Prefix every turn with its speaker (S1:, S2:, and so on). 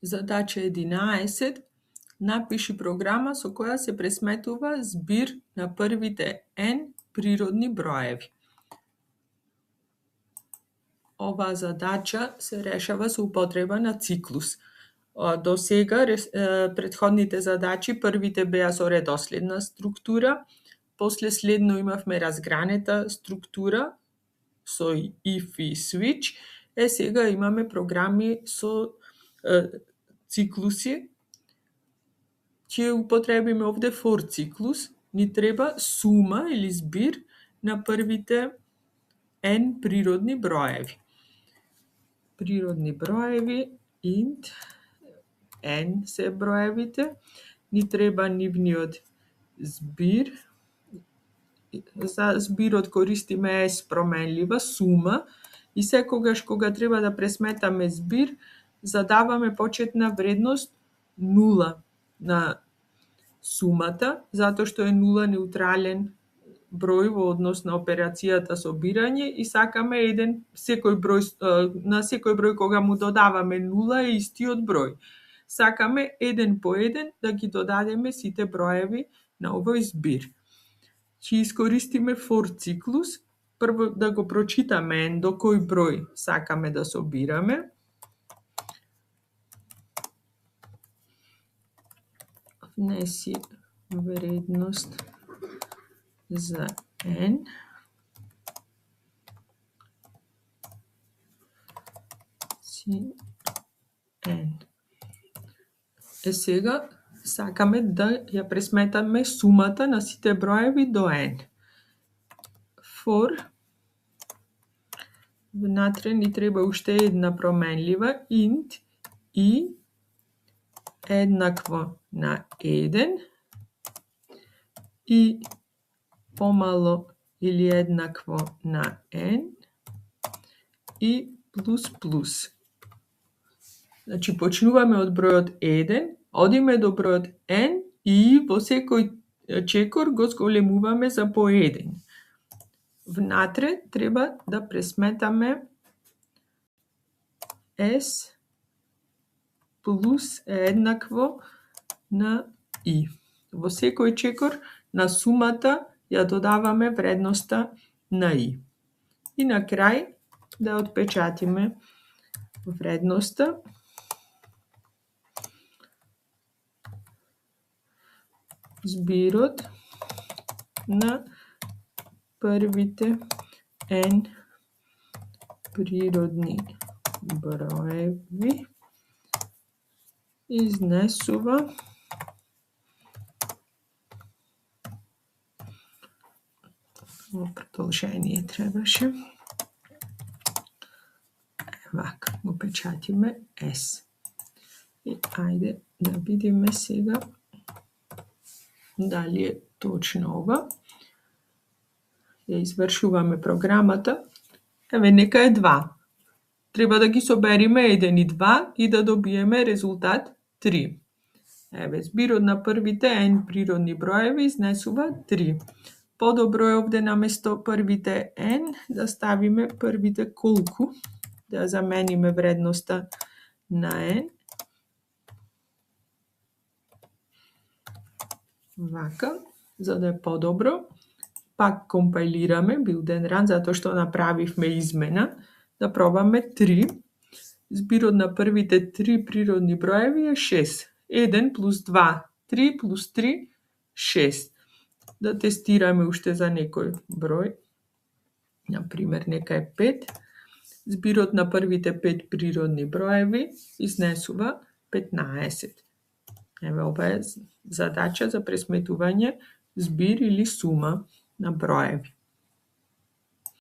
S1: Задача 11. Напиши програма со која се пресметува збир на првите N природни броеви. Оваа задача се решава со употреба на циклус. До сега претходните задачи првите беа со редоследна структура, после следно имавме разгранета структура со if и switch, сега имаме програми со циклуси. Ќе употребиме овде for циклус, ни треба сума или збир на првите N природни броеви. Природни броеви, int, N се броевите, ни треба нивниот збир. За збирот користиме S променлива, сума, и секогаш кога треба да пресметаме збир, задаваме почетна вредност 0 на сумата, затоа што е 0 неутрален број во однос на операцијата собирање и сакаме на секој број кога му додаваме 0 е истиот број. Сакаме еден по еден да ги додадеме сите броеви на овој збир. Ќе искористиме for циклус, прво да го прочитаме до кој број сакаме да собираме. Внеси вредност за N. N. Сега сакаме да ја пресметаме сумата на сите броеви до N. For, внатре ни треба уште една променлива, int, и еднакво на 1 и помало или еднакво на N и плюс. Значи, почнуваме од бројот 1, одиме до бројот N и во секој чекор го зголемуваме за по 1. Внатре треба да пресметаме S плюс еднакво на I. Во секој чекор на сумата ја додаваме вредноста на I. И на крај да отпечатиме вредноста. Збирот на првите N природни броеви изнесува продолжение требаше. Вака, го печатиме S. И ајде да видиме сега дали е точно ова. Ја извршуваме програмата. Еве, нека е 2. Треба да ги собериме 1 и 2 и да добиеме резултат 3. Еве, збирот на првите N природни броеви изнесува 3. Подобро е овде наместо првите N да ставиме првите колку, да замениме вредноста на N. Вака, за да е подобро. Пак компајлираме build and run, затоа што направивме измена. Да пробаме 3. Збирот на првите 3 природни броеви е 6. 1 плюс 2, 3 плюс 3, 6. Да тестираме уште за некој број. Например, нека е 5. Збирот на првите 5 природни броеви изнесува 15. Еве, ова е задача за пресметување збир или сума на броеви.